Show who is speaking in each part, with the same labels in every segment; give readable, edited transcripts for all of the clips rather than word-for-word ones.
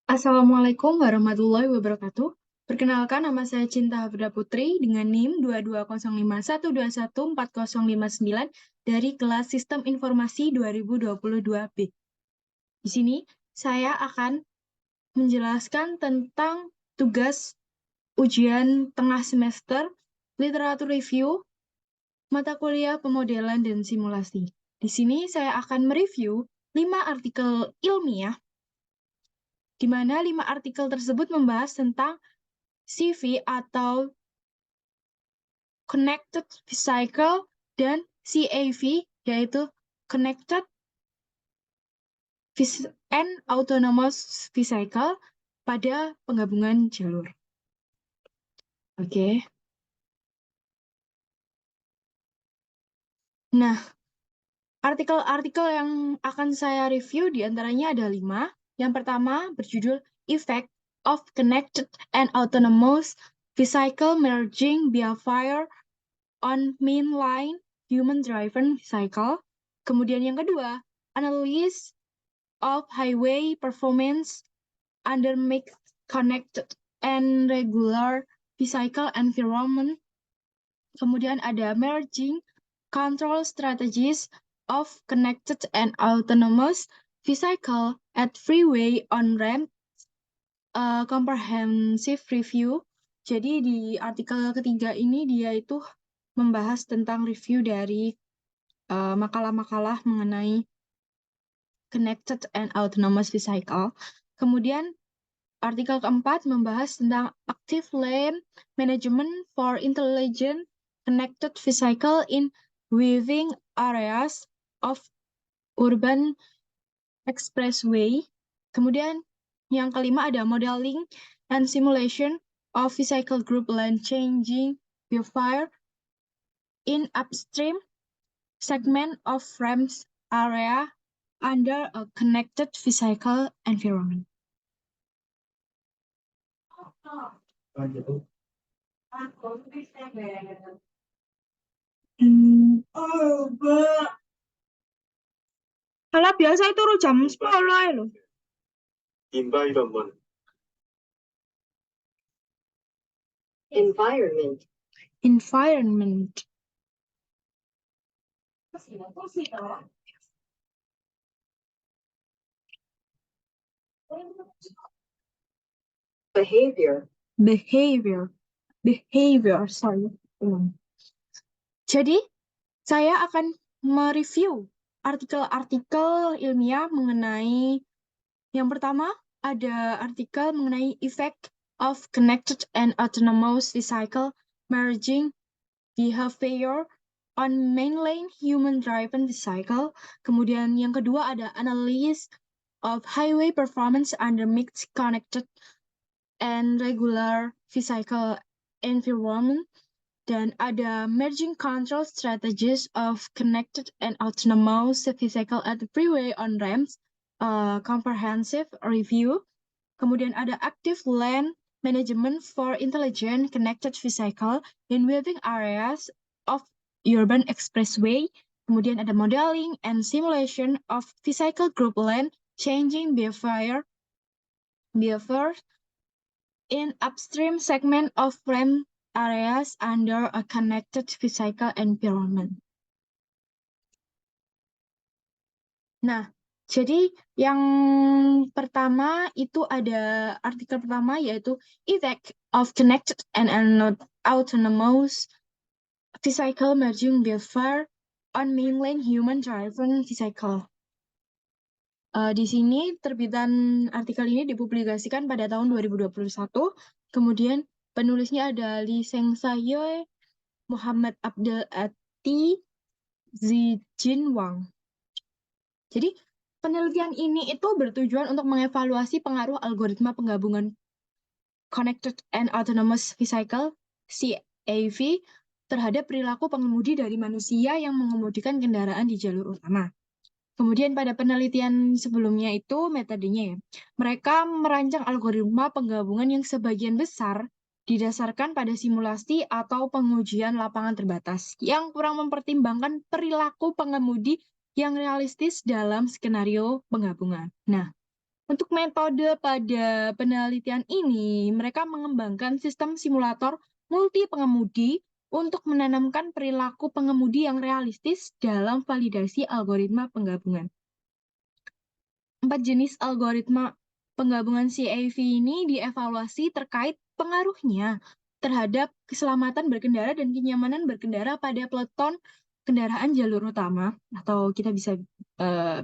Speaker 1: Assalamualaikum warahmatullahi wabarakatuh. Perkenalkan, nama saya Cinta Hafida Putri dengan NIM 2205121405 dari kelas Sistem Informasi 2022B. Di sini saya akan menjelaskan tentang tugas ujian tengah semester, literatur review, mata kuliah pemodelan dan simulasi. Di sini saya akan mereview 5 artikel ilmiah, di mana 5 artikel tersebut membahas tentang CV atau Connected Vehicle dan CAV, yaitu Connected and Autonomous Vehicle pada penggabungan jalur. Oke. Nah, artikel-artikel yang akan saya review diantaranya ada 5. Yang pertama berjudul Effect of Connected and Autonomous Vehicle Merging Behavior on Mainline Human-Driven Vehicle. Kemudian yang kedua, Analysis of Highway Performance under Mixed Connected and Regular Vehicle Environment. Kemudian ada Merging Control Strategies of Connected and Autonomous Vehicle at Freeway on Ramp, Comprehensive Review. Jadi di artikel ketiga ini dia itu membahas tentang review dari makalah-makalah mengenai Connected and Autonomous Vehicle. Kemudian artikel keempat membahas tentang Active Lane Management for Intelligent Connected Vehicle in Weaving Areas of Urban Expressway. Kemudian yang kelima ada Modeling and Simulation of Vehicle Group Lane Changing Behavior in Upstream Segment of Ramps Area under a Connected Vehicle Environment. Kalau biasa itu jam 10 ya loh.
Speaker 2: Environment.
Speaker 1: Environment. Behavior, sorry. Jadi, saya akan mereview artikel-artikel ilmiah mengenai, yang pertama, ada artikel mengenai Effect of Connected and Autonomous Vehicle Merging Behavior on Mainline Human-Driven Vehicle. Kemudian yang kedua ada Analysis of Highway Performance under Mixed Connected and Regular Vehicle Environment. Dan ada Merging Control Strategies of Connected and Autonomous Vehicle at the Freeway on Ramps, Comprehensive Review. Kemudian ada Active Lane Management for Intelligent Connected Vehicle in Weaving Areas of Urban Expressway. Kemudian ada Modeling and Simulation of Vehicle Group Lane Changing Behavior in Upstream Segment of Ramp Areas under a Connected Vehicle Environment. Nah, jadi yang pertama itu ada artikel pertama yaitu Effect of Connected and Autonomous Vehicle Merging Behavior on Mainline Human-Driven Vehicle. Di sini terbitan artikel ini dipublikasikan pada tahun 2021. Kemudian penulisnya ada Lee Seng Sayoe, Muhammad Abdel Ati, Zijin Wang. Jadi, penelitian ini itu bertujuan untuk mengevaluasi pengaruh algoritma penggabungan Connected and Autonomous Vehicle, CAV, terhadap perilaku pengemudi dari manusia yang mengemudikan kendaraan di jalur utama. Kemudian pada penelitian sebelumnya itu metodenya ya, mereka merancang algoritma penggabungan yang sebagian besar didasarkan pada simulasi atau pengujian lapangan terbatas yang kurang mempertimbangkan perilaku pengemudi yang realistis dalam skenario penggabungan. Nah, Untuk metode pada penelitian ini, mereka mengembangkan sistem simulator multi pengemudi untuk menanamkan perilaku pengemudi yang realistis dalam validasi algoritma penggabungan. 4 jenis algoritma penggabungan CAV ini dievaluasi terkait pengaruhnya terhadap keselamatan berkendara dan kenyamanan berkendara pada peleton kendaraan jalur utama, atau kita bisa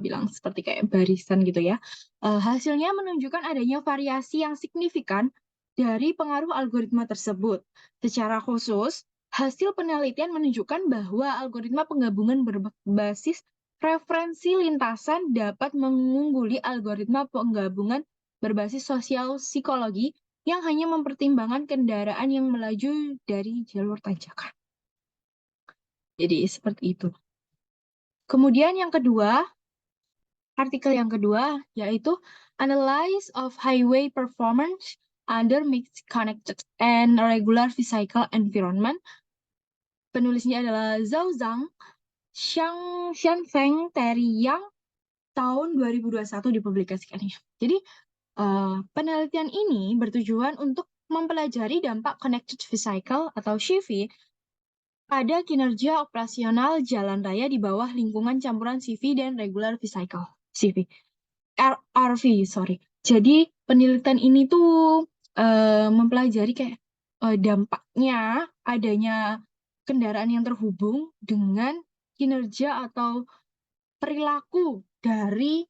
Speaker 1: bilang seperti kayak barisan gitu ya. Hasilnya menunjukkan adanya variasi yang signifikan dari pengaruh algoritma tersebut. Secara khusus, hasil penelitian menunjukkan bahwa algoritma penggabungan berbasis referensi lintasan dapat mengungguli algoritma penggabungan berbasis sosial psikologi yang hanya mempertimbangkan kendaraan yang melaju dari jalur tanjakan. Jadi seperti itu. Kemudian yang kedua, artikel yang kedua yaitu Analysis of Highway Performance under Mixed Connected and Regular Physical Environment. Penulisnya adalah Zhao Zhang, Xianfeng, Terry Yang, tahun 2021 dipublikasikannya. Jadi, penelitian ini bertujuan untuk mempelajari dampak Connected Vehicle atau CV pada kinerja operasional jalan raya di bawah lingkungan campuran CV dan regular vehicle. CV. RV, sorry. Jadi, penelitian ini tuh mempelajari kayak dampaknya adanya kendaraan yang terhubung dengan kinerja atau perilaku dari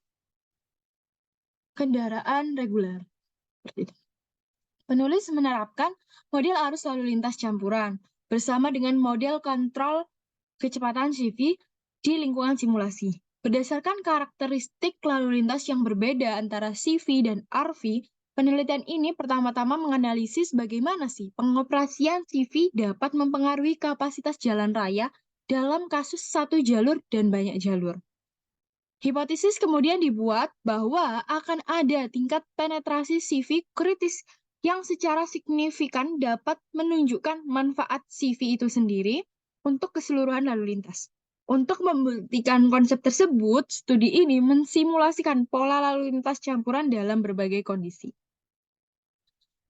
Speaker 1: kendaraan reguler. Seperti itu. Penulis menerapkan model arus lalu lintas campuran bersama dengan model kontrol kecepatan CV di lingkungan simulasi. Berdasarkan karakteristik lalu lintas yang berbeda antara CV dan RV, penelitian ini pertama-tama menganalisis bagaimana sih pengoperasian CV dapat mempengaruhi kapasitas jalan raya dalam kasus satu jalur dan banyak jalur. Hipotesis kemudian dibuat bahwa akan ada tingkat penetrasi CV kritis yang secara signifikan dapat menunjukkan manfaat CV itu sendiri untuk keseluruhan lalu lintas. Untuk membuktikan konsep tersebut, studi ini mensimulasikan pola lalu lintas campuran dalam berbagai kondisi.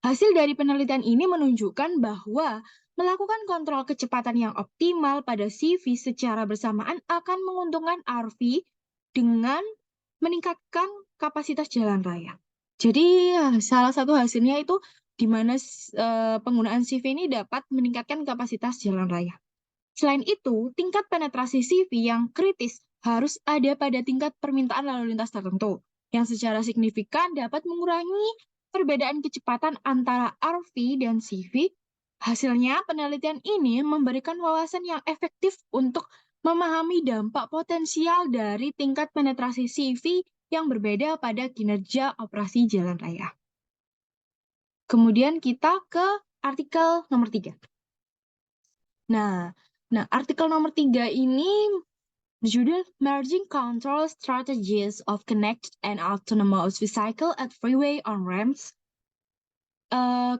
Speaker 1: Hasil dari penelitian ini menunjukkan bahwa melakukan kontrol kecepatan yang optimal pada CV secara bersamaan akan menguntungkan RV dengan meningkatkan kapasitas jalan raya. Jadi salah satu hasilnya itu di mana penggunaan CV ini dapat meningkatkan kapasitas jalan raya. Selain itu, tingkat penetrasi CV yang kritis harus ada pada tingkat permintaan lalu lintas tertentu, yang secara signifikan dapat mengurangi perbedaan kecepatan antara RV dan CV. Hasilnya, penelitian ini memberikan wawasan yang efektif untuk memahami dampak potensial dari tingkat penetrasi CV yang berbeda pada kinerja operasi jalan raya. Kemudian kita ke artikel nomor 3. Nah, artikel nomor 3 ini berjudul Merging Control Strategies of Connected and Autonomous Vehicle at Freeway on Ramps.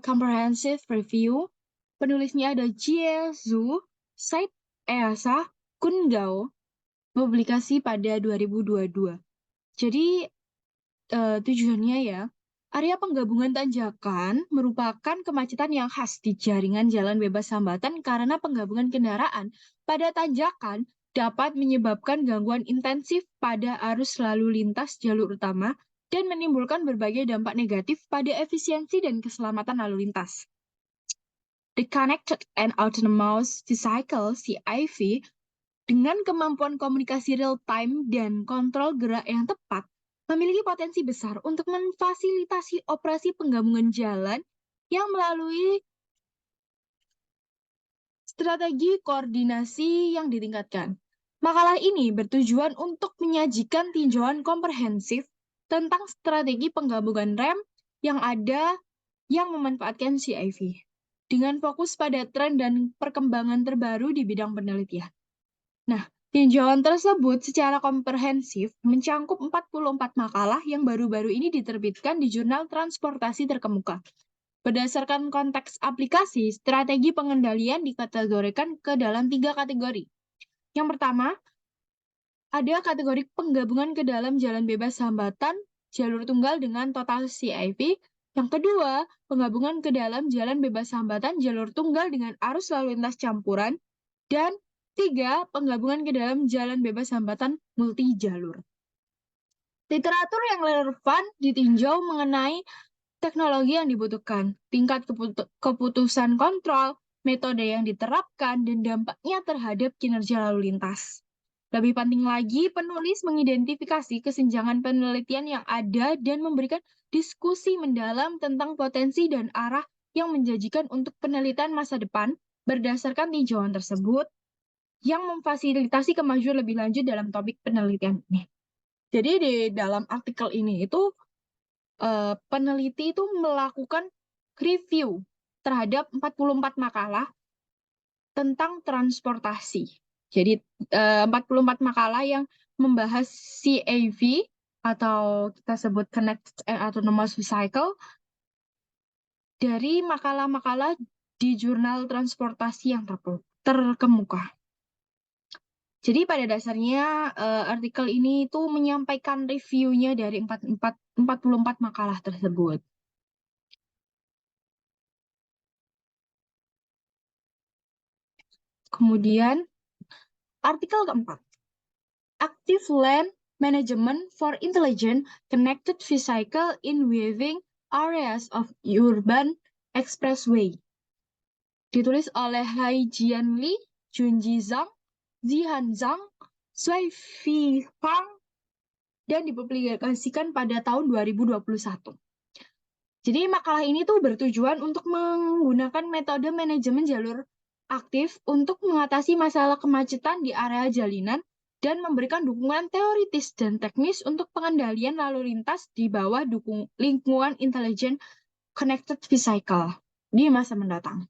Speaker 1: Comprehensive Review. Penulisnya ada Jie Zhu, Said Easa, Kun Gao, publikasi pada 2022. Jadi, tujuannya ya, area penggabungan tanjakan merupakan kemacetan yang khas di jaringan jalan bebas hambatan karena penggabungan kendaraan pada tanjakan dapat menyebabkan gangguan intensif pada arus lalu lintas jalur utama dan menimbulkan berbagai dampak negatif pada efisiensi dan keselamatan lalu lintas. The Connected and Autonomous Vehicle (CIV) dengan kemampuan komunikasi real-time dan kontrol gerak yang tepat memiliki potensi besar untuk memfasilitasi operasi penggabungan jalan yang melalui strategi koordinasi yang ditingkatkan. Makalah ini bertujuan untuk menyajikan tinjauan komprehensif tentang strategi penggabungan rem yang ada yang memanfaatkan CIV, dengan fokus pada tren dan perkembangan terbaru di bidang penelitian. Nah, tinjauan tersebut secara komprehensif mencangkup 44 makalah yang baru-baru ini diterbitkan di jurnal transportasi terkemuka. Berdasarkan konteks aplikasi, strategi pengendalian dikategorikan ke dalam 3 kategori. Yang pertama, ada kategori penggabungan ke dalam jalan bebas hambatan jalur tunggal dengan total CIV. Yang kedua, penggabungan ke dalam jalan bebas hambatan jalur tunggal dengan arus lalu lintas campuran. Dan tiga, penggabungan ke dalam jalan bebas hambatan multi jalur. Literatur yang relevan ditinjau mengenai teknologi yang dibutuhkan, tingkat keputusan kontrol, metode yang diterapkan, dan dampaknya terhadap kinerja lalu lintas. Lebih penting lagi, penulis mengidentifikasi kesenjangan penelitian yang ada dan memberikan diskusi mendalam tentang potensi dan arah yang menjanjikan untuk penelitian masa depan berdasarkan tinjauan tersebut yang memfasilitasi kemajuan lebih lanjut dalam topik penelitian ini. Jadi di dalam artikel ini itu peneliti itu melakukan review terhadap 44 makalah tentang transportasi. Jadi 44 makalah yang membahas CAV atau kita sebut Connected and Autonomous Vehicle dari makalah-makalah di jurnal transportasi yang terkemuka. Jadi pada dasarnya artikel ini itu menyampaikan reviewnya dari 44 makalah tersebut. Kemudian artikel keempat, Active Land Management for Intelligent Connected Vehicle in Weaving Areas of Urban Expressway. Ditulis oleh Hai Jian Li, Junji Zhang, Zihan Zhang, Sui Fi Fang, dan dipublikasikan pada tahun 2021. Jadi makalah ini tuh bertujuan untuk menggunakan metode manajemen jalur aktif untuk mengatasi masalah kemacetan di area jalinan dan memberikan dukungan teoritis dan teknis untuk pengendalian lalu lintas di bawah lingkungan intelijen connected vehicle di masa mendatang.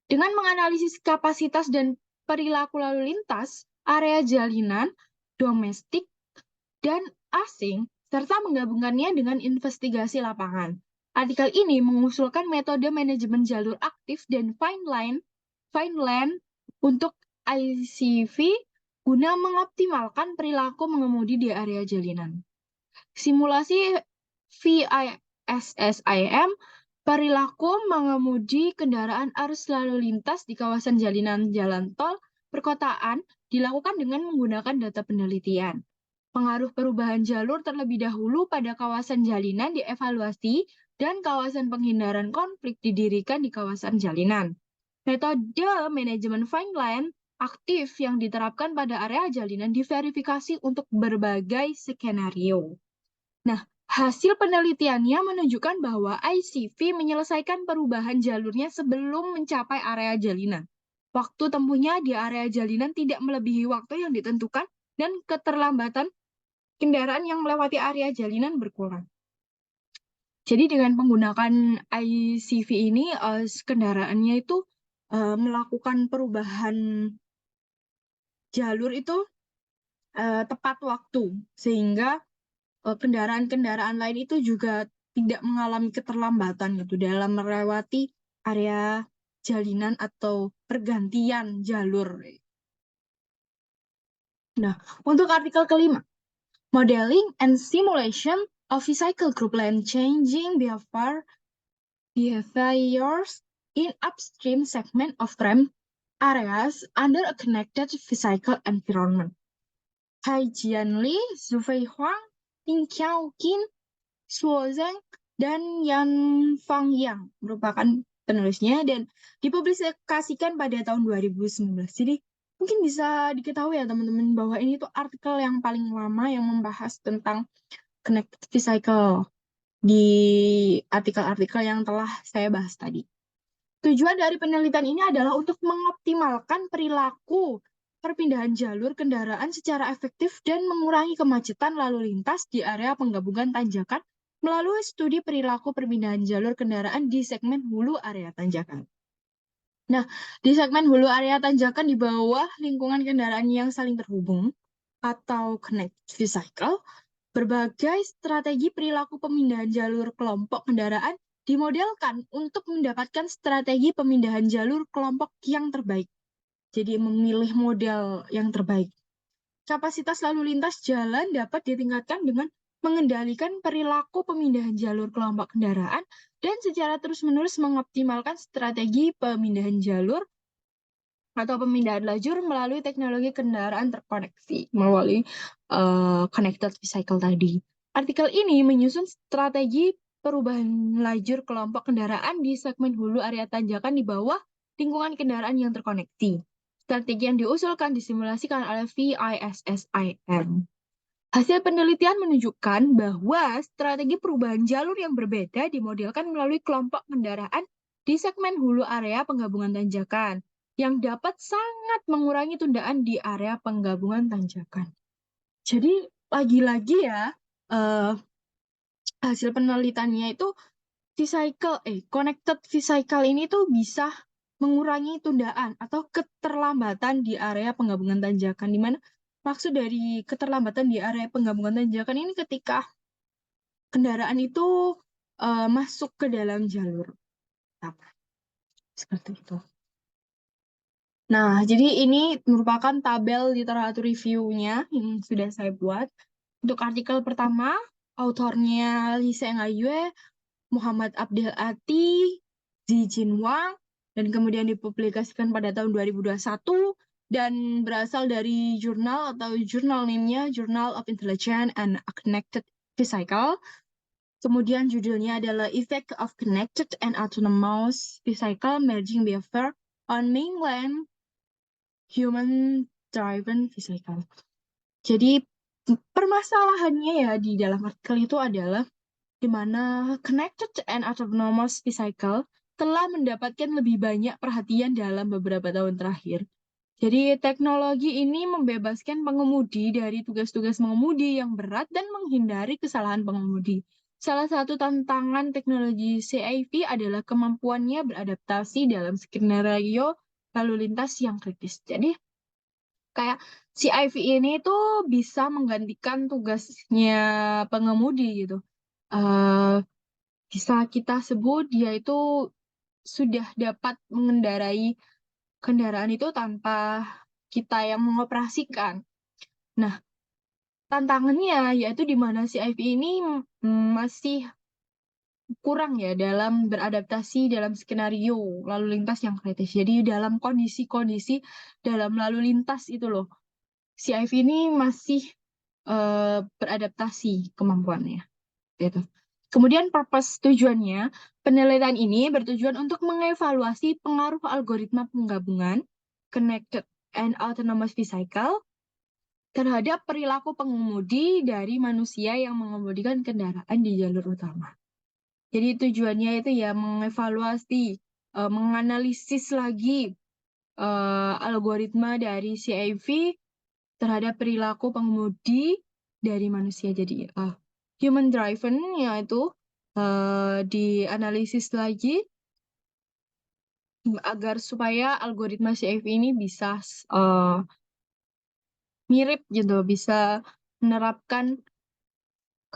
Speaker 1: Dengan menganalisis kapasitas dan perilaku lalu lintas, area jalinan, domestik, dan asing, serta menggabungkannya dengan investigasi lapangan. Artikel ini mengusulkan metode manajemen jalur aktif dan fine land untuk ICV guna mengoptimalkan perilaku mengemudi di area jalinan. Simulasi VISSIM perilaku mengemudi kendaraan arus lalu lintas di kawasan jalinan jalan tol perkotaan dilakukan dengan menggunakan data penelitian. Pengaruh perubahan jalur terlebih dahulu pada kawasan jalinan dievaluasi dan kawasan penghindaran konflik didirikan di kawasan jalinan. Metode manajemen fine line aktif yang diterapkan pada area jalinan diverifikasi untuk berbagai skenario. Nah, hasil penelitiannya menunjukkan bahwa ICV menyelesaikan perubahan jalurnya sebelum mencapai area jalinan. Waktu tempuhnya di area jalinan tidak melebihi waktu yang ditentukan dan keterlambatan kendaraan yang melewati area jalinan berkurang. Jadi dengan menggunakan ICV ini, kendaraannya itu melakukan perubahan jalur itu tepat waktu, sehingga kendaraan-kendaraan lain itu juga tidak mengalami keterlambatan gitu dalam melewati area jalinan atau pergantian jalur. Nah, untuk artikel kelima, Modeling and Simulation of Vehicle Group Lane Changing Behaviors in Upstream Segment of Tram Areas Under a Connected Vehicle Environment. Hai Jian Li, Zufei Huang, Lin Qiaoqin, Suo Zheng, dan Yan Fang Yang merupakan penulisnya dan dipublikasikan pada tahun 2019. Jadi mungkin bisa diketahui ya teman-teman bahwa ini tuh artikel yang paling lama yang membahas tentang connected vehicle di artikel-artikel yang telah saya bahas tadi. Tujuan dari penelitian ini adalah untuk mengoptimalkan perilaku perpindahan jalur kendaraan secara efektif dan mengurangi kemacetan lalu lintas di area penggabungan tanjakan melalui studi perilaku perpindahan jalur kendaraan di segmen hulu area tanjakan. Nah, di segmen hulu area tanjakan di bawah lingkungan kendaraan yang saling terhubung atau connected vehicle, berbagai strategi perilaku pemindahan jalur kelompok kendaraan dimodelkan untuk mendapatkan strategi pemindahan jalur kelompok yang terbaik. Jadi memilih model yang terbaik. Kapasitas lalu lintas jalan dapat ditingkatkan dengan mengendalikan perilaku pemindahan jalur kelompok kendaraan, dan secara terus-menerus mengoptimalkan strategi pemindahan jalur atau pemindahan lajur melalui teknologi kendaraan terkoneksi melalui connected vehicle tadi. Artikel ini menyusun strategi perubahan lajur kelompok kendaraan di segmen hulu area tanjakan di bawah lingkungan kendaraan yang terkoneksi. Strategi yang diusulkan disimulasikan oleh VISSIM. Hasil penelitian menunjukkan bahwa strategi perubahan jalur yang berbeda dimodelkan melalui kelompok kendaraan di segmen hulu area penggabungan tanjakan, yang dapat sangat mengurangi tundaan di area penggabungan tanjakan. Jadi lagi-lagi ya, hasil penelitiannya itu connected vehicle ini tuh bisa mengurangi tundaan atau keterlambatan di area penggabungan tanjakan. Di mana maksud dari keterlambatan di area penggabungan tanjakan ini ketika kendaraan itu masuk ke dalam jalur utama. Seperti itu. Nah, jadi ini merupakan tabel literatur review-nya yang sudah saya buat. Untuk artikel pertama, autornya Lee Seng-Ayue, Muhammad Abdel Ati, Zi Jinwang, dan kemudian dipublikasikan pada tahun 2021 dan berasal dari jurnal atau jurnal name-nya Journal of Intelligent and Connected Vehicle. Kemudian judulnya adalah Effect of Connected and Autonomous Vehicle Merging Behavior on Mainland Human-Driven Vehicle. Jadi permasalahannya ya di dalam artikel itu adalah di mana connected and autonomous vehicle telah mendapatkan lebih banyak perhatian dalam beberapa tahun terakhir. Jadi teknologi ini membebaskan pengemudi dari tugas-tugas mengemudi yang berat dan menghindari kesalahan pengemudi. Salah satu tantangan teknologi CIV adalah kemampuannya beradaptasi dalam skenario lalu lintas yang kritis. Jadi kayak CIV ini tuh bisa menggantikan tugasnya pengemudi gitu. Bisa kita sebut dia itu sudah dapat mengendarai kendaraan itu tanpa kita yang mengoperasikan. Nah, tantangannya yaitu di mana CIV ini masih kurang ya dalam beradaptasi dalam skenario lalu lintas yang kritis. Jadi dalam kondisi-kondisi dalam lalu lintas itu loh, CIV ini masih beradaptasi kemampuannya. Gitu. Kemudian purpose tujuannya, penelitian ini bertujuan untuk mengevaluasi pengaruh algoritma penggabungan connected and autonomous vehicle terhadap perilaku pengemudi dari manusia yang mengemudikan kendaraan di jalur utama. Jadi tujuannya itu ya mengevaluasi, menganalisis lagi algoritma dari CIV terhadap perilaku pengemudi dari manusia. Jadi human driven yaitu dianalisis lagi agar supaya algoritma CIV ini bisa mirip gitu, bisa menerapkan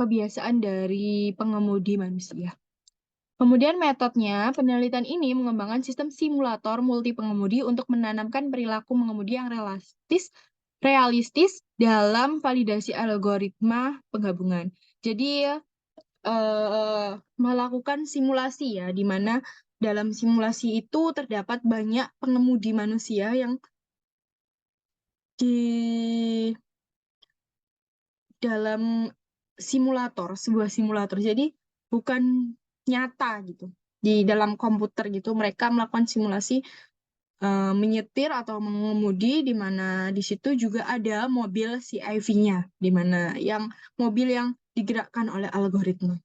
Speaker 1: kebiasaan dari pengemudi manusia. Kemudian metodnya, penelitian ini mengembangkan sistem simulator multi pengemudi untuk menanamkan perilaku mengemudi yang realistis dalam validasi algoritma penggabungan. Jadi melakukan simulasi ya, di mana dalam simulasi itu terdapat banyak pengemudi manusia yang di dalam sebuah simulator. Jadi bukan nyata gitu. Di dalam komputer gitu, mereka melakukan simulasi menyetir atau mengemudi, di mana di situ juga ada mobil CIV-nya, di mana mobil yang digerakkan oleh algoritma.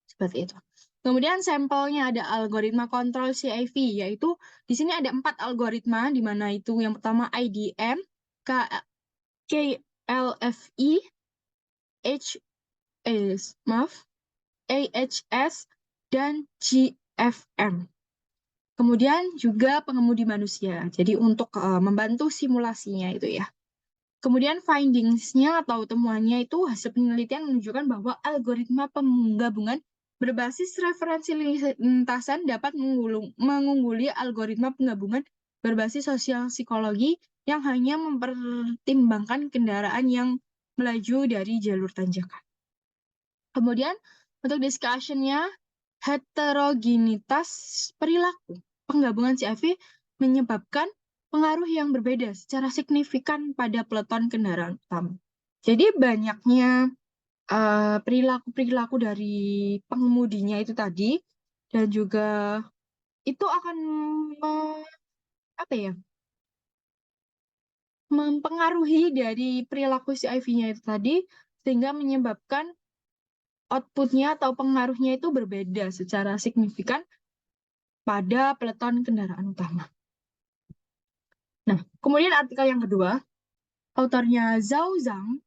Speaker 1: Seperti itu. Kemudian sampelnya ada algoritma kontrol CIV, yaitu di sini ada 4 algoritma, di mana itu yang pertama IDM, KLFE, AHS, dan GFM. Kemudian juga pengemudi manusia. Jadi untuk membantu simulasinya itu ya. Kemudian findings-nya atau temuannya itu hasil penelitian menunjukkan bahwa algoritma penggabungan berbasis referensi lintasan dapat mengungguli algoritma penggabungan berbasis sosial psikologi yang hanya mempertimbangkan kendaraan yang melaju dari jalur tanjakan. Kemudian untuk discussion-nya, heterogenitas perilaku. Penggabungan CIV menyebabkan pengaruh yang berbeda secara signifikan pada peleton kendaraan utama. Jadi banyaknya perilaku-perilaku dari pengemudinya itu tadi, dan juga itu akan apa ya, mempengaruhi dari perilaku CIV-nya itu tadi, sehingga menyebabkan output-nya atau pengaruhnya itu berbeda secara signifikan pada peleton kendaraan utama. Nah, kemudian artikel yang kedua, autornya Zhao Zhang,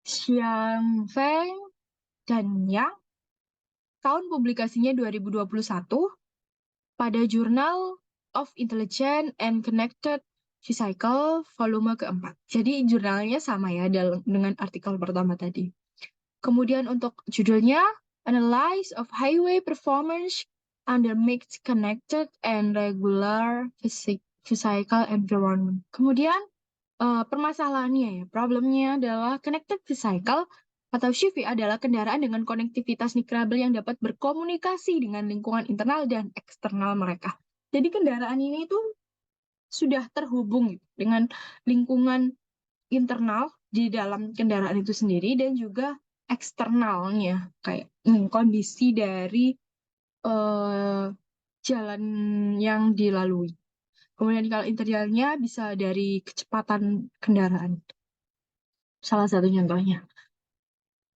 Speaker 1: Xiang Feng, dan Yang, tahun publikasinya 2021, pada Journal of Intelligent and Connected Physical volume keempat. Jadi jurnalnya sama ya dengan artikel pertama tadi. Kemudian untuk judulnya, Analysis of Highway Performance under Mixed Connected and Regular Physical Environment. Kemudian permasalahannya ya, problemnya adalah Connected Physical atau CV adalah kendaraan dengan konektivitas nirkabel yang dapat berkomunikasi dengan lingkungan internal dan eksternal mereka. Jadi kendaraan ini tuh sudah terhubung dengan lingkungan internal di dalam kendaraan itu sendiri dan juga eksternalnya, kayak kondisi dari jalan yang dilalui. Kemudian kalau interiornya bisa dari kecepatan kendaraan. Salah satu contohnya.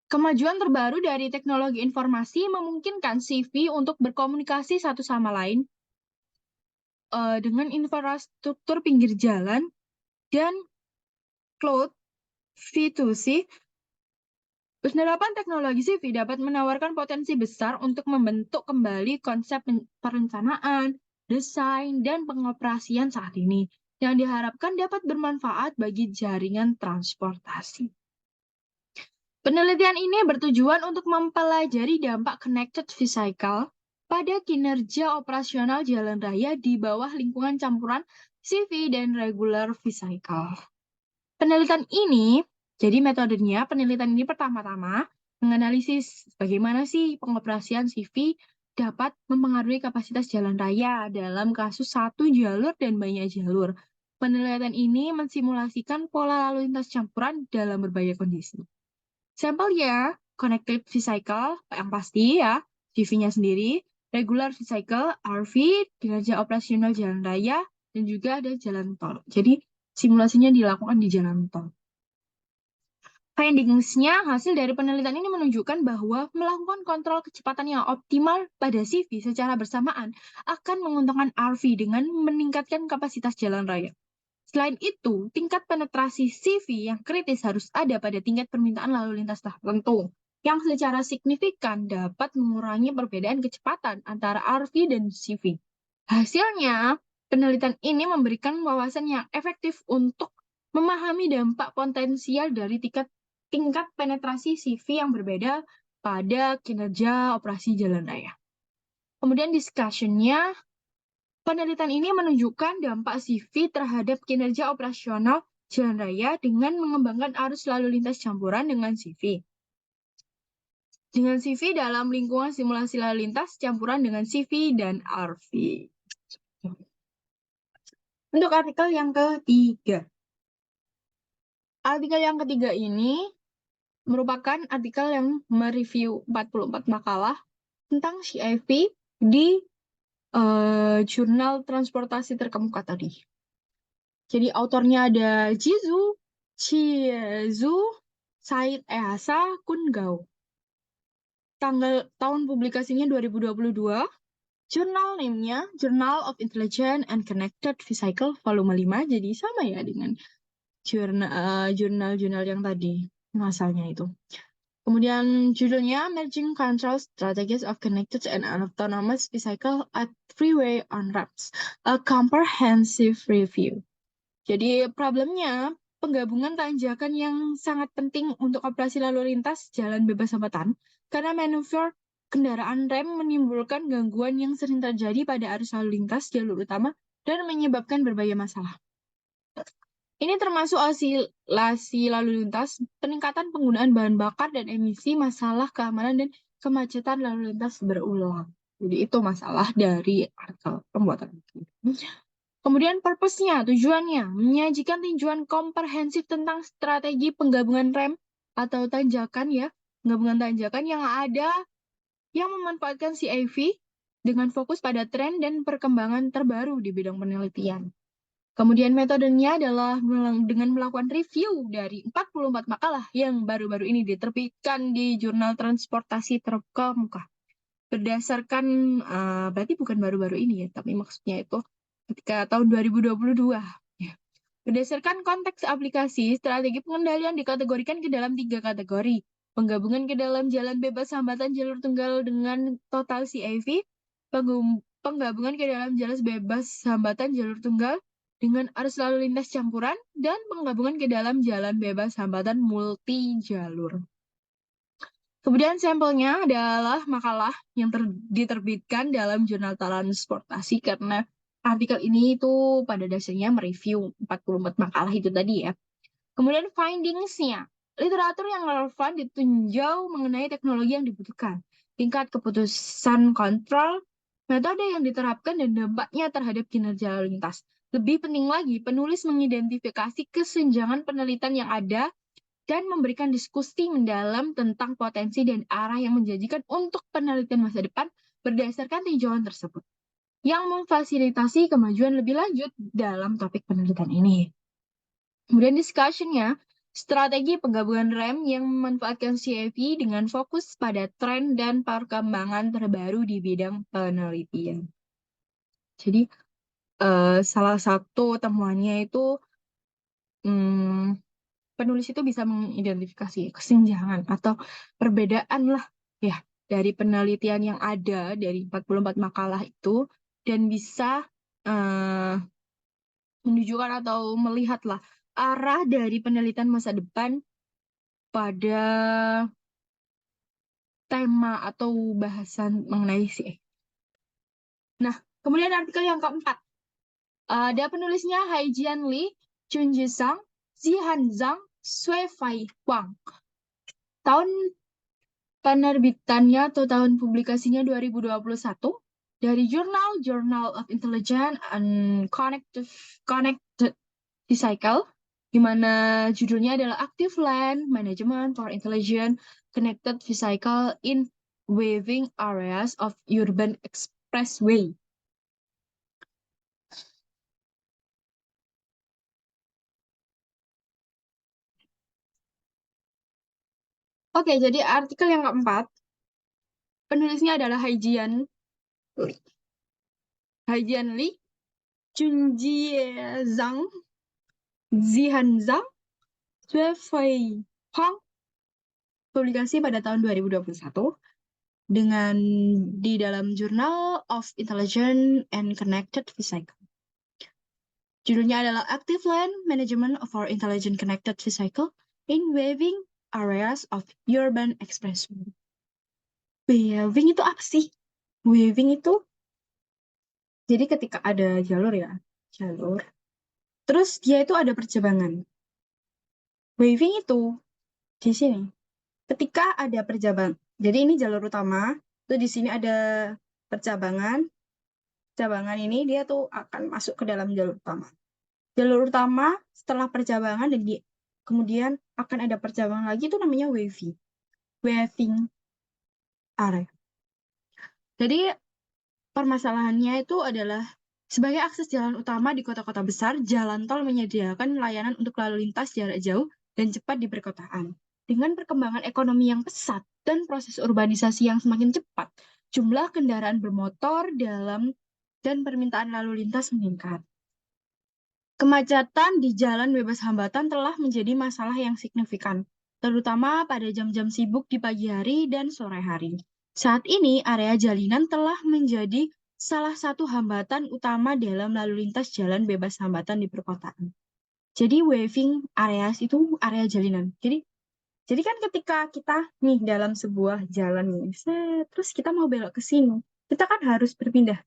Speaker 1: Kemajuan terbaru dari teknologi informasi memungkinkan CV untuk berkomunikasi satu sama lain dengan infrastruktur pinggir jalan dan cloud V2C. Penerapan teknologi CV dapat menawarkan potensi besar untuk membentuk kembali konsep perencanaan, desain, dan pengoperasian saat ini, yang diharapkan dapat bermanfaat bagi jaringan transportasi. Penelitian ini bertujuan untuk mempelajari dampak connected vehicle pada kinerja operasional jalan raya di bawah lingkungan campuran CV dan regular vehicle. Penelitian ini, jadi metodenya, penelitian ini pertama-tama menganalisis bagaimana sih pengoperasian CV dapat mempengaruhi kapasitas jalan raya dalam kasus satu jalur dan banyak jalur. Penelitian ini mensimulasikan pola lalu lintas campuran dalam berbagai kondisi. Sampelnya, connected vehicle, yang pasti ya, CV-nya sendiri, regular vehicle, RV, kinerja operasional jalan raya, dan juga ada jalan tol. Jadi, simulasinya dilakukan di jalan tol. Findings-nya, hasil dari penelitian ini menunjukkan bahwa melakukan kontrol kecepatan yang optimal pada CV secara bersamaan akan menguntungkan RV dengan meningkatkan kapasitas jalan raya. Selain itu, tingkat penetrasi CV yang kritis harus ada pada tingkat permintaan lalu lintas tertentu, yang secara signifikan dapat mengurangi perbedaan kecepatan antara RV dan CV. Hasilnya, penelitian ini memberikan wawasan yang efektif untuk memahami dampak potensial dari tingkat penetrasi CV yang berbeda pada kinerja operasi jalan raya. Kemudian discussion-nya, penelitian ini menunjukkan dampak CV terhadap kinerja operasional jalan raya dengan mengembangkan arus lalu lintas campuran dengan CV. Dengan CV dalam lingkungan simulasi lalu lintas campuran dengan CV dan RV. Untuk artikel yang ketiga. Artikel yang ketiga ini merupakan artikel yang mereview 44 makalah tentang CIV di jurnal transportasi terkemuka tadi. Jadi autornya ada Jizu, Chiezu, Said Ehasa, Kun Gao. Tahun publikasinya 2022. Jurnal name-nya Journal of Intelligent and Connected Vehicle volume 5. Jadi sama ya dengan jurnal-jurnal yang tadi asalnya itu. Kemudian judulnya Merging Control Strategies of Connected and Autonomous Vehicle at Freeway on Ramps, a Comprehensive Review. Jadi problemnya penggabungan tanjakan yang sangat penting untuk operasi lalu lintas jalan bebas hambatan karena manuver kendaraan rem menimbulkan gangguan yang sering terjadi pada arus lalu lintas jalur utama dan menyebabkan berbagai masalah. Ini termasuk asilasi lalu lintas, peningkatan penggunaan bahan bakar dan emisi, masalah keamanan dan kemacetan lalu lintas berulang. Jadi itu masalah dari artikel pembuatan buku. Kemudian purpose-nya, tujuannya, menyajikan tinjauan komprehensif tentang strategi penggabungan rem atau tanjakan ya, penggabungan tanjakan yang ada yang memanfaatkan CAV dengan fokus pada tren dan perkembangan terbaru di bidang penelitian. Kemudian metodenya adalah dengan melakukan review dari 44 makalah yang baru-baru ini diterbitkan di jurnal transportasi terkemuka. Berdasarkan, berarti bukan baru-baru ini ya, tapi maksudnya itu ketika tahun 2022. Ya. Berdasarkan konteks aplikasi, strategi pengendalian dikategorikan ke dalam 3 kategori. Penggabungan ke dalam jalan bebas hambatan jalur tunggal dengan total CAV, penggabungan ke dalam jalan bebas hambatan jalur tunggal dengan arus lalu lintas campuran, dan penggabungan ke dalam jalan bebas hambatan multi jalur. Kemudian sampelnya adalah makalah yang diterbitkan dalam jurnal transportasi karena artikel ini itu pada dasarnya mereview 44 makalah itu tadi ya. Kemudian findings-nya, literatur yang relevan ditinjau mengenai teknologi yang dibutuhkan, tingkat keputusan kontrol, metode yang diterapkan, dan dampaknya terhadap kinerja lalu lintas. Lebih penting lagi, penulis mengidentifikasi kesenjangan penelitian yang ada dan memberikan diskusi mendalam tentang potensi dan arah yang menjanjikan untuk penelitian masa depan berdasarkan tinjauan tersebut, yang memfasilitasi kemajuan lebih lanjut dalam topik penelitian ini. Kemudian discussion-nya, strategi penggabungan rem yang memanfaatkan CAV dengan fokus pada tren dan perkembangan terbaru di bidang penelitian. Jadi, salah satu temuannya itu penulis itu bisa mengidentifikasi kesenjangan atau perbedaan lah ya dari penelitian yang ada dari 44 makalah itu, dan bisa menunjukkan atau melihatlah arah dari penelitian masa depan pada tema atau bahasan mengenai CAV. Nah, kemudian artikel yang keempat. Ada penulisnya Haijian Li, Chunji Zhang, Zihan Zhang, Sui Fai Huang. Tahun penerbitannya atau tahun publikasinya 2021 dari jurnal Journal of Intelligent and Connected Physical, di mana judulnya adalah Active Land Management for Intelligent Connected Physical in Waving Areas of Urban Expressway. Oke, jadi artikel yang keempat, penulisnya adalah Haijian Li, Junji Zhang, Zihan Zhang, Sui Fei Huang, publikasi pada tahun 2021 dengan di dalam Journal of Intelligent and Connected Physical. Judulnya adalah Active Land Management for Intelligent Connected Physical in Waving Areas of Urban Expressway. Waving itu apa sih? Waving itu, jadi ketika ada jalur ya, terus dia itu ada percabangan. Waving itu di sini, ketika ada percabangan, jadi ini jalur utama, tuh di sini ada percabangan. Percabangan ini dia tuh akan masuk ke dalam jalur utama. Jalur utama setelah percabangan dan kemudian akan ada percabangan lagi, itu namanya waving area. Jadi permasalahannya itu adalah sebagai akses jalan utama di kota-kota besar, jalan tol menyediakan layanan untuk lalu lintas jarak jauh dan cepat di perkotaan. Dengan perkembangan ekonomi yang pesat dan proses urbanisasi yang semakin cepat, jumlah kendaraan bermotor dan permintaan lalu lintas meningkat. Kemacetan di jalan bebas hambatan telah menjadi masalah yang signifikan, terutama pada jam-jam sibuk di pagi hari dan sore hari. Saat ini, area jalinan telah menjadi salah satu hambatan utama dalam lalu lintas jalan bebas hambatan di perkotaan. Jadi waving areas itu area jalinan. Jadi kan ketika kita nih dalam sebuah jalan nih, terus kita mau belok ke sini, kita kan harus berpindah,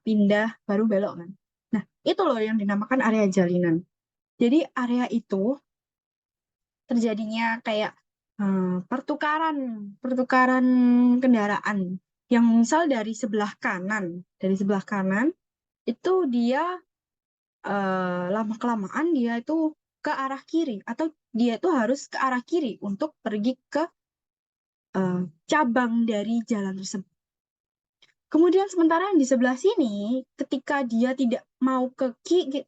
Speaker 1: pindah, baru belok kan. Nah, itu loh yang dinamakan area jalinan. Jadi area itu terjadinya kayak pertukaran kendaraan yang misal dari sebelah kanan itu dia lama kelamaan dia itu ke arah kiri atau dia itu harus ke arah kiri untuk pergi ke cabang dari jalan tersebut. Kemudian sementara yang di sebelah sini, ketika dia tidak mau ke kiri,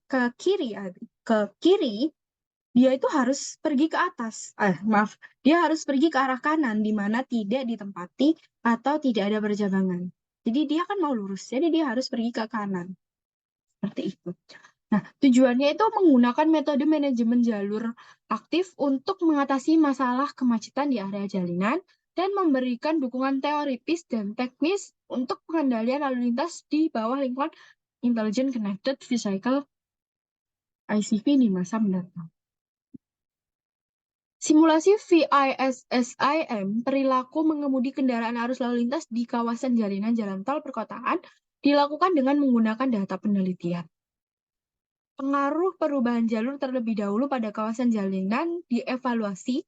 Speaker 1: dia itu harus pergi ke atas. Maaf, dia harus pergi ke arah kanan, di mana tidak ditempati atau tidak ada berjabangan. Jadi dia kan mau lurus, jadi dia harus pergi ke kanan. Seperti itu. Nah, tujuannya itu menggunakan metode manajemen jalur aktif untuk mengatasi masalah kemacetan di area jalanan dan memberikan dukungan teoritis dan teknis untuk pengendalian lalu lintas di bawah lingkungan Intelligent Connected Vehicle ICV di masa mendatang. Simulasi VISSIM perilaku mengemudi kendaraan arus lalu lintas di kawasan jalanan jalan tol perkotaan dilakukan dengan menggunakan data penelitian. Pengaruh perubahan jalur terlebih dahulu pada kawasan jalanan dievaluasi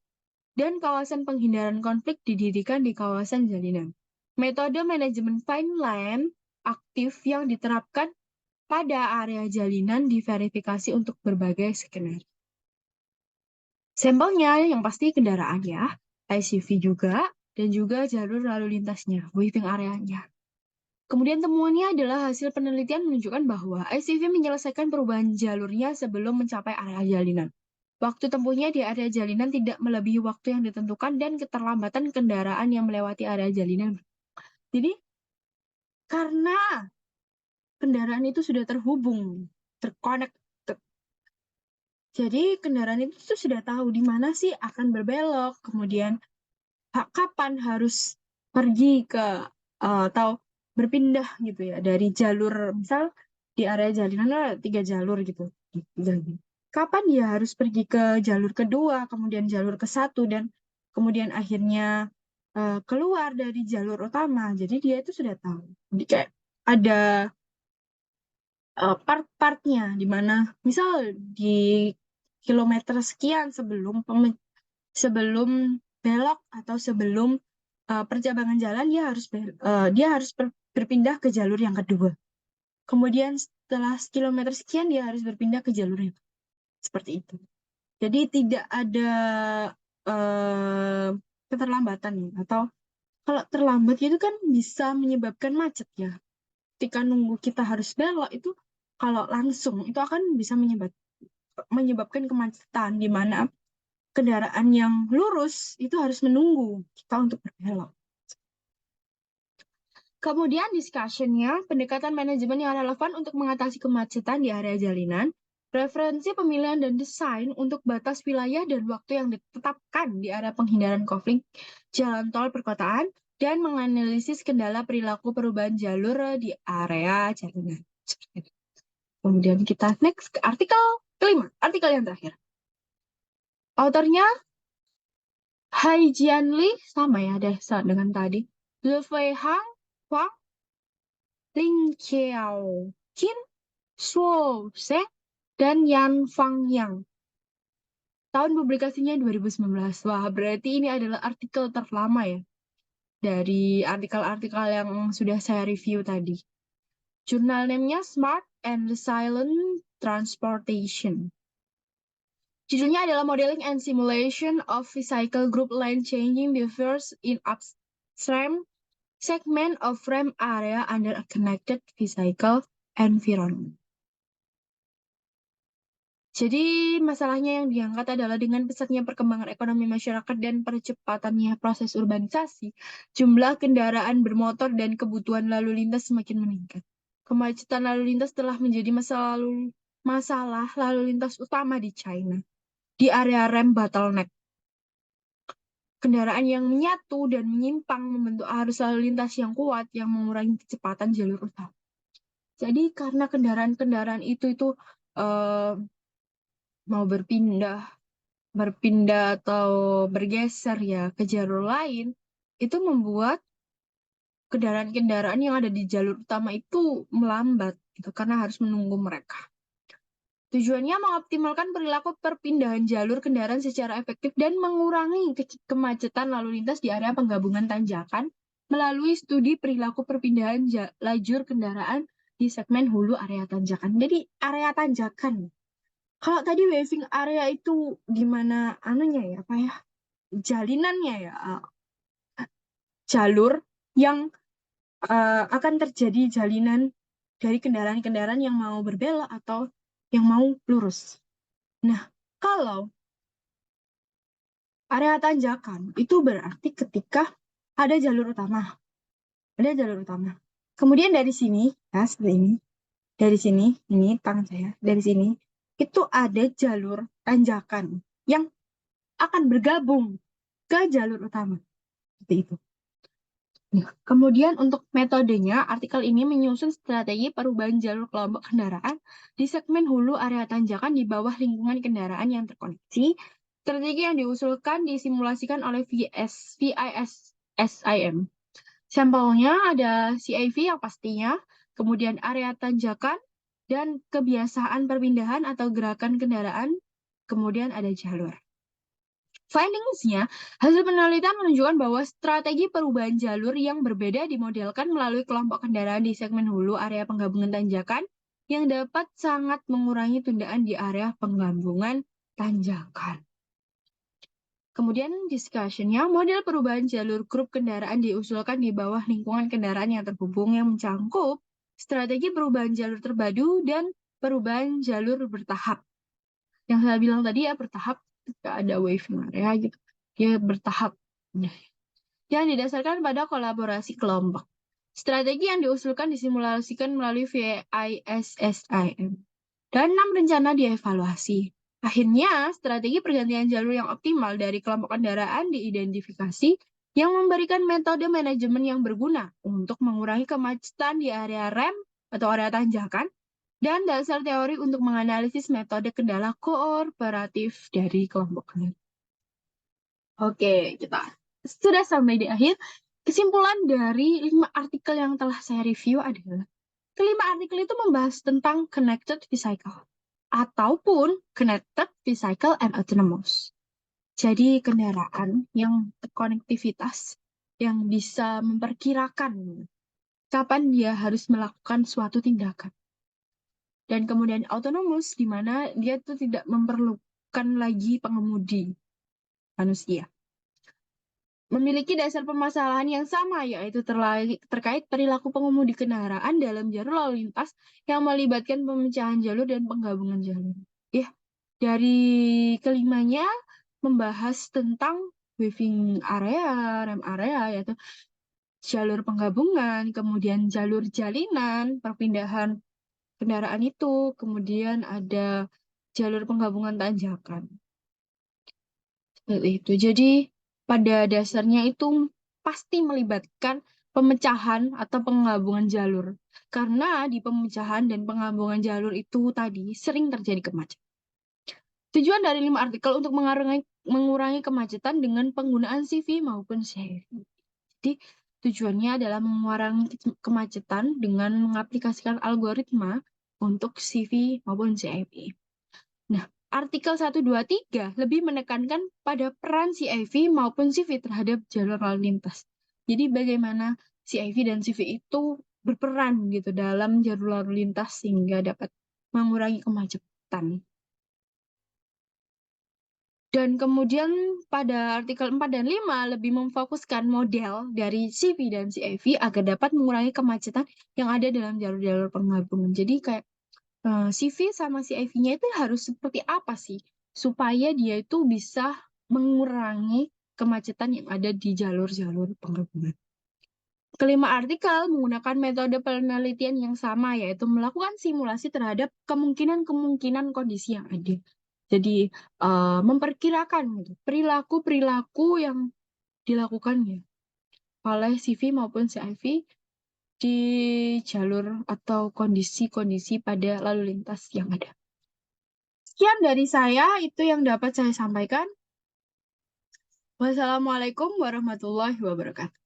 Speaker 1: dan kawasan penghindaran konflik didirikan di kawasan jalanan. Metode manajemen fine line aktif yang diterapkan pada area jalanan diverifikasi untuk berbagai skenario. Sampelnya yang pasti kendaraan ya, ICV juga, dan juga jalur lalu lintasnya, waiting areanya. Kemudian temuannya adalah hasil penelitian menunjukkan bahwa ICV menyelesaikan perubahan jalurnya sebelum mencapai area jalanan. Waktu tempuhnya di area jalanan tidak melebihi waktu yang ditentukan dan keterlambatan kendaraan yang melewati area jalanan. Jadi, karena kendaraan itu sudah terhubung, terkonek, jadi kendaraan itu sudah tahu di mana sih akan berbelok, kemudian kapan harus pergi ke atau berpindah gitu ya dari jalur, misal di area jalanan ada 3 jalur gitu. Kapan dia harus pergi ke jalur kedua, kemudian jalur ke-1 dan kemudian akhirnya keluar dari jalur utama. Jadi dia itu sudah tahu. Jadi kayak ada part-partnya di mana misal di kilometer sekian sebelum belok atau sebelum percabangan jalan dia harus berpindah ke jalur yang kedua. Kemudian setelah kilometer sekian dia harus berpindah ke jalur yang seperti itu. Jadi tidak ada keterlambatan ya. Atau kalau terlambat itu kan bisa menyebabkan macet ya. Ketika nunggu kita harus belok itu kalau langsung itu akan bisa menyebabkan kemacetan di mana kendaraan yang lurus itu harus menunggu kita untuk berbelok. Kemudian discussion-nya, pendekatan manajemen yang relevan untuk mengatasi kemacetan di area jalanan, referensi pemilihan dan desain untuk batas wilayah dan waktu yang ditetapkan di area penghindaran konflik jalan tol perkotaan, dan menganalisis kendala perilaku perubahan jalur di area jalanan. Kemudian kita next ke artikel kelima, artikel yang terakhir. Autornya Hai Jianli, sama ya deh dengan tadi. Le Fei Hang, Huang, Ling Qiao Qin, Suo Zhe, dan Yan Fangyang. Tahun publikasinya 2019. Wah, berarti ini adalah artikel terlama ya dari artikel-artikel yang sudah saya review tadi. Jurnal name-nya Smart and Resilient Transportation. Judulnya adalah Modeling and Simulation of Vehicle Group Line Changing Behaviors in Upstream Segment of Frame Area under a Connected Vehicle Environment. Jadi masalahnya yang diangkat adalah dengan pesatnya perkembangan ekonomi masyarakat dan percepatannya proses urbanisasi, jumlah kendaraan bermotor dan kebutuhan lalu lintas semakin meningkat. Kemacetan lalu lintas telah menjadi masalah lalu lintas utama di China. Di area rem bottleneck, kendaraan yang menyatu dan menyimpang membentuk arus lalu lintas yang kuat yang mengurangi kecepatan jalur utama. Jadi karena kendaraan-kendaraan itu mau berpindah atau bergeser ya ke jalur lain, itu membuat kendaraan-kendaraan yang ada di jalur utama itu melambat gitu karena harus menunggu mereka. Tujuannya mengoptimalkan perilaku perpindahan jalur kendaraan secara efektif dan mengurangi kemacetan lalu lintas di area penggabungan tanjakan melalui studi perilaku perpindahan lajur kendaraan di segmen hulu area tanjakan. Jadi area tanjakan. Kalau tadi waving area itu gimana anunya ya, apa ya? Jalinannya ya, jalur yang akan terjadi jalinan dari kendaraan-kendaraan yang mau berbelok atau yang mau lurus. Nah, kalau area tanjakan itu berarti ketika ada jalur utama. Ada jalur utama. Kemudian dari sini, ya seperti ini. Dari sini, ini tangan saya, dari sini, itu ada jalur tanjakan yang akan bergabung ke jalur utama. Seperti itu. Nah, kemudian untuk metodenya, artikel ini menyusun strategi perubahan jalur kelompok kendaraan di segmen hulu area tanjakan di bawah lingkungan kendaraan yang terkoneksi. Strategi yang diusulkan disimulasikan oleh VISSIM. Sampelnya ada CIV yang pastinya, kemudian area tanjakan, dan kebiasaan perpindahan atau gerakan kendaraan, kemudian ada jalur. Findings-nya, hasil penelitian menunjukkan bahwa strategi perubahan jalur yang berbeda dimodelkan melalui kelompok kendaraan di segmen hulu area penggabungan tanjakan yang dapat sangat mengurangi tundaan di area penggabungan tanjakan. Kemudian discussion-nya, model perubahan jalur grup kendaraan diusulkan di bawah lingkungan kendaraan yang terhubung yang mencangkup strategi perubahan jalur terpadu dan perubahan jalur bertahap. Yang saya bilang tadi ya bertahap, tidak ada waving area gitu. Dia bertahap. Yang didasarkan pada kolaborasi kelompok. Strategi yang diusulkan disimulasikan melalui VISSIM. Dan 6 rencana dievaluasi. Akhirnya, strategi pergantian jalur yang optimal dari kelompok kendaraan diidentifikasi yang memberikan metode manajemen yang berguna untuk mengurangi kemacetan di area rem atau area tanjakan dan dasar teori untuk menganalisis metode kendala kooperatif dari kelompok kendaraan. Oke, kita sudah sampai di akhir. Kesimpulan dari 5 artikel yang telah saya review adalah kelima artikel itu membahas tentang connected vehicle ataupun connected vehicle and autonomous. Jadi kendaraan yang terkonektivitas yang bisa memperkirakan kapan dia harus melakukan suatu tindakan. Dan kemudian autonomous di mana dia tuh tidak memerlukan lagi pengemudi manusia. Memiliki dasar permasalahan yang sama, yaitu terkait perilaku pengemudi kendaraan dalam jalur lalu lintas yang melibatkan pemecahan jalur dan penggabungan jalur. Ya, dari kelimanya membahas tentang waving area, rem area, yaitu jalur penggabungan, kemudian jalur jalinan, perpindahan kendaraan itu, kemudian ada jalur penggabungan tanjakan. Seperti itu. Jadi pada dasarnya itu pasti melibatkan pemecahan atau penggabungan jalur. Karena di pemecahan dan penggabungan jalur itu tadi sering terjadi kemacetan. Tujuan dari 5 artikel untuk mengurangi kemacetan dengan penggunaan CV maupun CIV. Jadi tujuannya adalah mengurangi kemacetan dengan mengaplikasikan algoritma untuk CV maupun CIV. Nah, artikel 1, 2, 3 lebih menekankan pada peran CIV maupun CV terhadap jalur lalu lintas. Jadi bagaimana CIV dan CV itu berperan gitu dalam jalur lalu lintas sehingga dapat mengurangi kemacetan. Dan kemudian pada artikel 4 dan 5 lebih memfokuskan model dari CV dan CIV agar dapat mengurangi kemacetan yang ada dalam jalur-jalur penggabungan. Jadi kayak CV sama CIV-nya itu harus seperti apa sih supaya dia itu bisa mengurangi kemacetan yang ada di jalur-jalur penggabungan. Kelima artikel menggunakan metode penelitian yang sama, yaitu melakukan simulasi terhadap kemungkinan-kemungkinan kondisi yang ada. Jadi memperkirakan gitu, perilaku-perilaku yang dilakukannya oleh CV maupun CIV di jalur atau kondisi-kondisi pada lalu lintas yang ada. Sekian dari saya, itu yang dapat saya sampaikan. Wassalamualaikum warahmatullahi wabarakatuh.